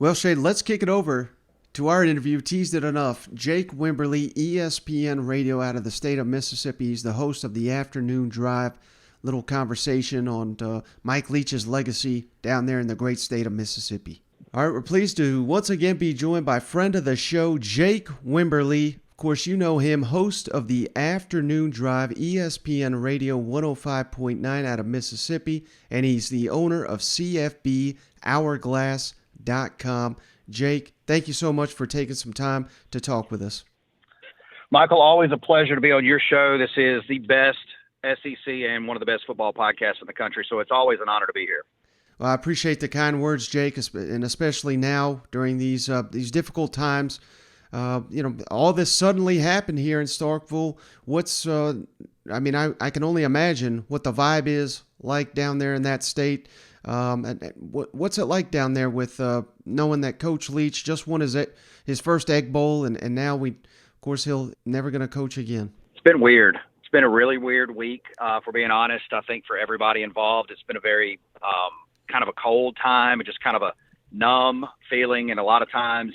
Well, Shane, let's kick it over to our interview. Teased it enough. Jake Wimberly, ESPN Radio out of the state of Mississippi. He's the host of the Afternoon Drive. Little conversation on Mike Leach's legacy down there in the great state of Mississippi. All right, we're pleased to once again be joined by friend of the show, Jake Wimberly. Of course, you know him, host of the Afternoon Drive, ESPN Radio 105.9 out of Mississippi, and he's the owner of CFB Hourglass.com. Jake, thank you so much for taking some time to talk with us. Michael, always a pleasure to be on your show. This is the best SEC and one of the best football podcasts in the country, so it's always an honor to be here. Well, I appreciate the kind words, Jake, and especially now during these difficult times. All this suddenly happened here in Starkville. I can only imagine what the vibe is like down there in that state. And what's it like down there with knowing that Coach Leach just won his first Egg Bowl, and now of course, he'll never going to coach again? It's been weird. It's been a really weird week, for being honest. I think for everybody involved, it's been a very kind of a cold time and just kind of a numb feeling. And a lot of times,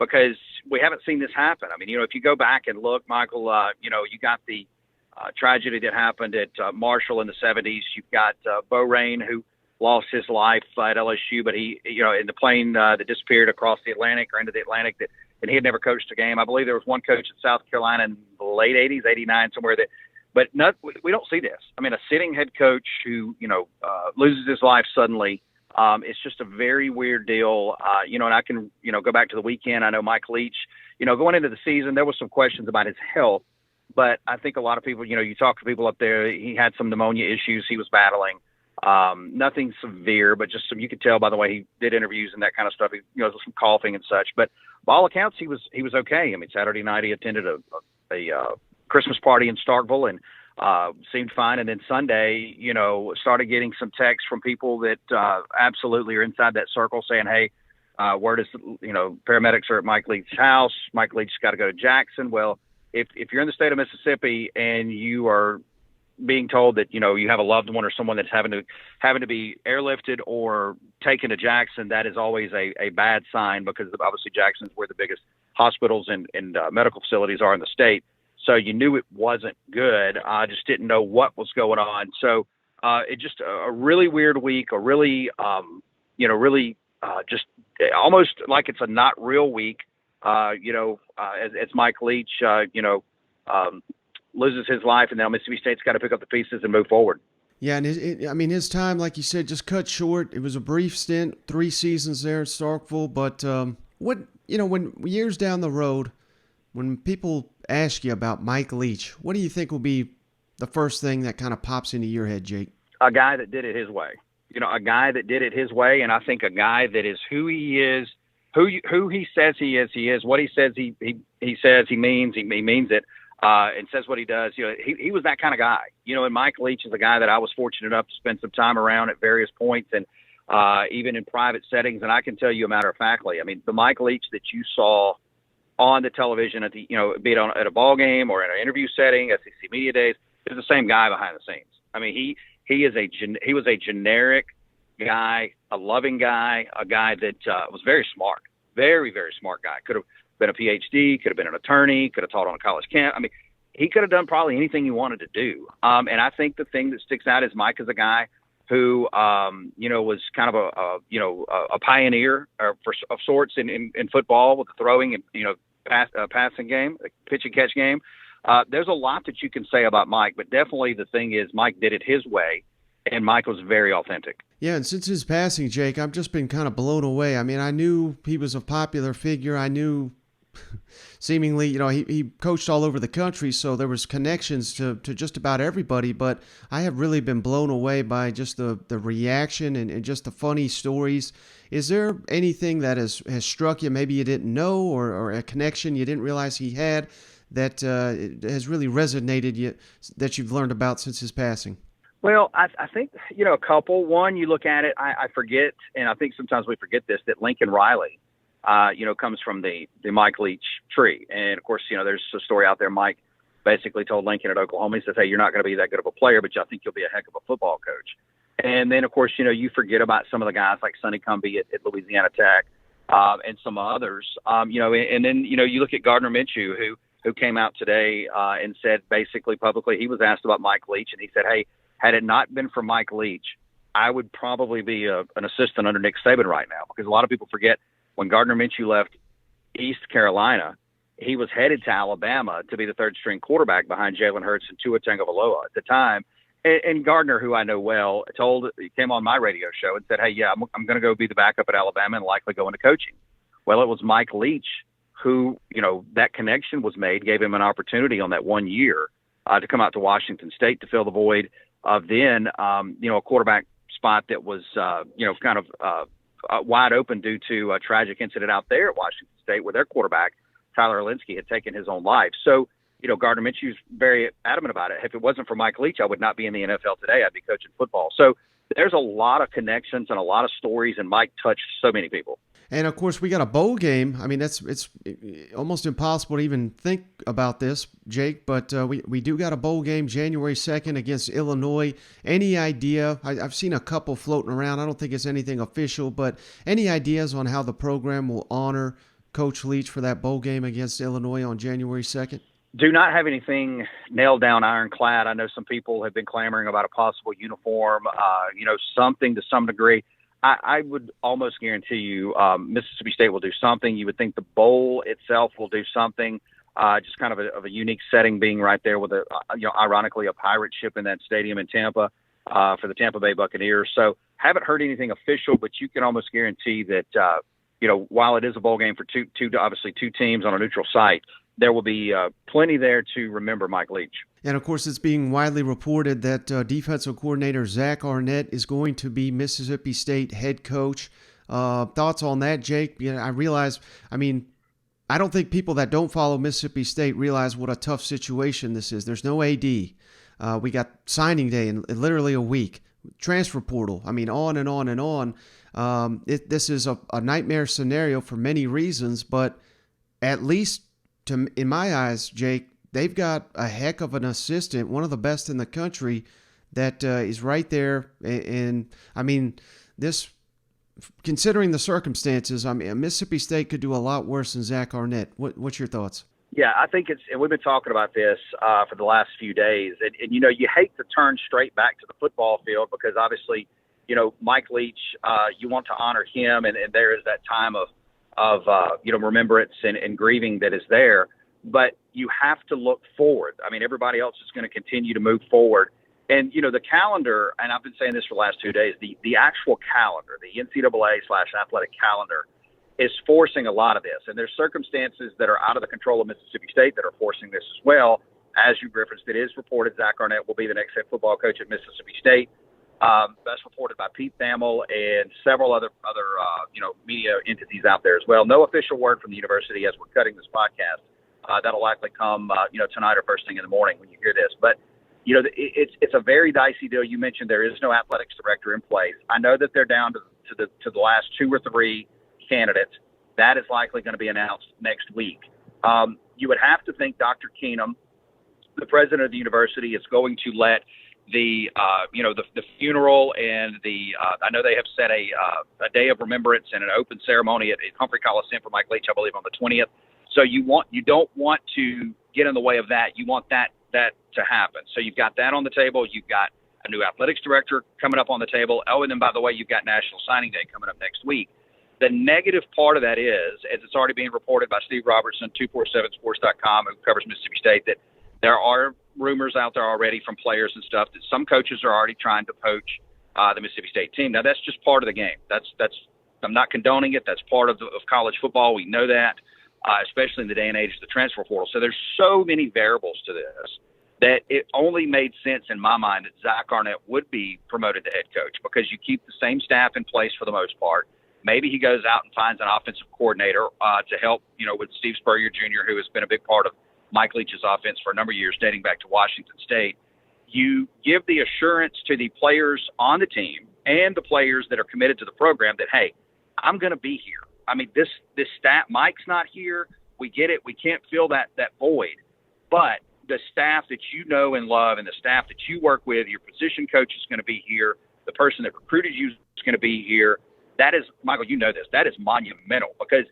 because we haven't seen this happen. If you go back and look, Michael, you got the tragedy that happened at Marshall in the 70s. You've got Bo Rain, who lost his life at LSU, but he, in the plane that disappeared across the Atlantic or into the Atlantic, and he had never coached a game. I believe there was one coach in South Carolina in the late 80s, 89, somewhere but we don't see this. A sitting head coach who, loses his life suddenly. It's just a very weird deal. And I can, go back to the weekend. I know Mike Leach, going into the season, there was some questions about his health, but I think a lot of people, you talk to people up there, he had some pneumonia issues he was battling. Nothing severe, but just some, you could tell by the way he did interviews and that kind of stuff, some coughing and such, but by all accounts, he was okay. Saturday night he attended a Christmas party in Starkville and seemed fine. And then Sunday, started getting some texts from people that absolutely are inside that circle saying, hey, word is, paramedics are at Mike Leach's house. Mike Leach's got to go to Jackson. Well, if you're in the state of Mississippi and you are being told that, you have a loved one or someone that's having to be airlifted or taken to Jackson, that is always a bad sign, because obviously Jackson's where the biggest hospitals and medical facilities are in the state. So you knew it wasn't good. I just didn't know what was going on. So it just a really weird week, just almost like it's a not real week, as Mike Leach, loses his life, and now Mississippi State's got to pick up the pieces and move forward. Yeah, and his time, like you said, just cut short. It was a brief stint, 3 seasons there at Starkville. But when years down the road, when people ask you about Mike Leach, what do you think will be the first thing that kind of pops into your head, Jake? A guy that did it his way. A guy that did it his way, and I think a guy that is who he is, who he says he is, what he says he says he means it. And says what he does. He was that kind of guy. And Mike Leach is a guy that I was fortunate enough to spend some time around at various points, and even in private settings. And I can tell you a matter of factly, the Mike Leach that you saw on the television at the, be it at a ball game or in an interview setting, SEC media days, is the same guy behind the scenes. He was a generic guy, a loving guy, a guy that was very smart, very, very smart guy. Could have been a PhD, could have been an attorney, could have taught on a college camp. He could have done probably anything he wanted to do. And I think the thing that sticks out is Mike is a guy who, was kind of a pioneer of sorts in football with the throwing and, passing game, pitch and catch game. There's a lot that you can say about Mike, but definitely the thing is Mike did it his way, and Mike was very authentic. Yeah, and since his passing, Jake, I've just been kind of blown away. I knew he was a popular figure. I knew seemingly, he coached all over the country, so there was connections to just about everybody, but I have really been blown away by just the reaction and just the funny stories. Is there anything that has struck you, maybe you didn't know, or a connection you didn't realize he had that has really resonated that you've learned about since his passing? Well, I think, a couple. One, you look at it, I forget, and I think sometimes we forget this, that Lincoln Riley, comes from the Mike Leach tree. And, of course, there's a story out there. Mike basically told Lincoln at Oklahoma, he says, hey, you're not going to be that good of a player, but I think you'll be a heck of a football coach. And then, of course, you forget about some of the guys like Sonny Cumbie at Louisiana Tech, and some others. And then you look at Gardner Minshew, who came out today and said basically publicly, he was asked about Mike Leach, and he said, hey, had it not been for Mike Leach, I would probably be an assistant under Nick Saban right now, because a lot of people forget when Gardner Minshew left East Carolina, he was headed to Alabama to be the third-string quarterback behind Jalen Hurts and Tua Tagovailoa at the time. And Gardner, who I know well, he came on my radio show and said, hey, yeah, I'm going to go be the backup at Alabama and likely go into coaching. Well, it was Mike Leach who, that connection was made, gave him an opportunity on that 1 year to come out to Washington State to fill the void of then, a quarterback spot that was, kind of wide open due to a tragic incident out there at Washington State where their quarterback, Tyler Alinsky, had taken his own life. So, Gardner Minshew's very adamant about it. If it wasn't for Mike Leach, I would not be in the NFL today. I'd be coaching football. So there's a lot of connections and a lot of stories, and Mike touched so many people. And, of course, we got a bowl game. I mean, it's almost impossible to even think about this, Jake, but we do got a bowl game January 2nd against Illinois. Any idea? I've seen a couple floating around. I don't think it's anything official, but any ideas on how the program will honor Coach Leach for that bowl game against Illinois on January 2nd? Do not have anything nailed down ironclad. I know some people have been clamoring about a possible uniform, something to some degree. I would almost guarantee you Mississippi State will do something. You would think the bowl itself will do something, just kind of a unique setting, being right there with ironically a pirate ship in that stadium in Tampa for the Tampa Bay Buccaneers. So haven't heard anything official, but you can almost guarantee that, while it is a bowl game for two teams on a neutral site, there will be plenty there to remember Mike Leach. And, of course, it's being widely reported that defensive coordinator Zach Arnett is going to be Mississippi State head coach. Thoughts on that, Jake? I realize, I don't think people that don't follow Mississippi State realize what a tough situation this is. There's no AD. We got signing day in literally a week. Transfer portal. On and on and on. This is a nightmare scenario for many reasons, but at least in my eyes, Jake, they've got a heck of an assistant, one of the best in the country, that is right there. And this, considering the circumstances, Mississippi State could do a lot worse than Zach Arnett. What's your thoughts? Yeah, I think and we've been talking about this for the last few days. And you hate to turn straight back to the football field because obviously, Mike Leach, you want to honor him. And there is that time of remembrance and grieving that is there. But you have to look forward. Everybody else is going to continue to move forward. And, the calendar, and I've been saying this for the last 2 days, the actual calendar, the NCAA/athletic calendar is forcing a lot of this. And there's circumstances that are out of the control of Mississippi State that are forcing this as well. As you referenced, it is reported Zach Arnett will be the next head football coach at Mississippi State. That's reported by Pete Thamel and several other media entities out there as well. No official word from the university as we're cutting this podcast. That'll likely come, tonight or first thing in the morning when you hear this. But, it's a very dicey deal. You mentioned there is no athletics director in place. I know that they're down to the last 2 or 3 candidates. That is likely going to be announced next week. You would have to think Dr. Keenum, the president of the university, is going to let the funeral and I know they have set a day of remembrance and an open ceremony at Humphrey Coliseum for Mike Leach, I believe, on the 20th. So you don't want to get in the way of that. You want that to happen. So you've got that on the table. You've got a new athletics director coming up on the table. Oh, and then by the way, you've got National Signing Day coming up next week. The negative part of that is, as it's already being reported by Steve Robertson, 247sports.com, who covers Mississippi State, that there are rumors out there already from players and stuff that some coaches are already trying to poach the Mississippi State team. Now, that's just part of the game. That's I'm not condoning it. That's part of college football. We know that, especially in the day and age of the transfer portal. So there's so many variables to this that it only made sense in my mind that Zach Arnett would be promoted to head coach because you keep the same staff in place for the most part. Maybe he goes out and finds an offensive coordinator to help, with Steve Spurrier Jr., who has been a big part of Mike Leach's offense for a number of years, dating back to Washington State. You give the assurance to the players on the team and the players that are committed to the program that, hey, I'm going to be here. This staff, Mike's not here. We get it. We can't fill that void. But the staff that you know and love and the staff that you work with, your position coach is going to be here. The person that recruited you is going to be here. that is, Michael, you know this, that is monumental, because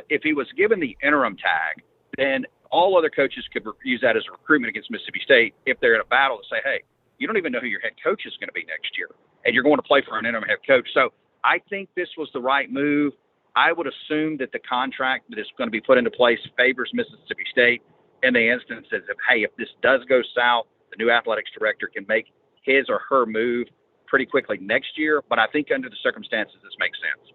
if he was given the interim tag, then all other coaches could use that as a recruitment against Mississippi State if they're in a battle to say, hey, you don't even know who your head coach is going to be next year, and you're going to play for an interim head coach. So I think this was the right move. I would assume that the contract that is going to be put into place favors Mississippi State in the instances of, hey, if this does go south, the new athletics director can make his or her move pretty quickly next year. But I think under the circumstances, this makes sense.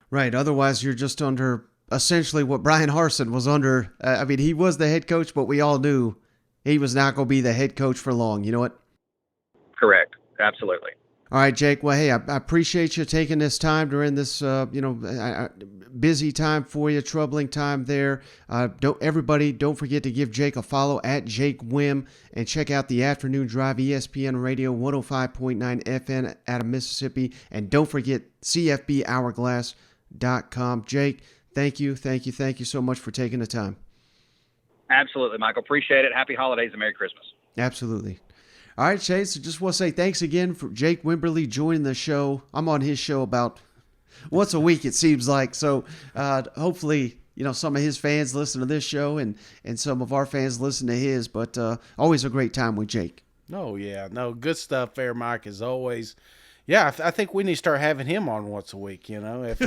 Right. Otherwise, you're just under essentially what Brian Harsin was under. I mean, he was the head coach, but we all knew he was not going to be the head coach for long. You know what? Correct. Absolutely. All right, Jake. Well, hey, I appreciate you taking this time during this, busy time for you, troubling time there. Don't forget to give Jake a follow at Jake Wim, and check out the Afternoon Drive, ESPN Radio 105.9 FM out of Mississippi. And don't forget CFBHourglass.com. Jake, thank you so much for taking the time. Absolutely, Michael. Appreciate it. Happy holidays and Merry Christmas. Absolutely. All right, Chase, so just want to say thanks again for Jake Wimberly joining the show. I'm on his show about once a week, it seems like. So hopefully, some of his fans listen to this show and some of our fans listen to his. But always a great time with Jake. Oh, yeah. No, good stuff there, Mike, as always. Yeah, I think we need to start having him on once a week, If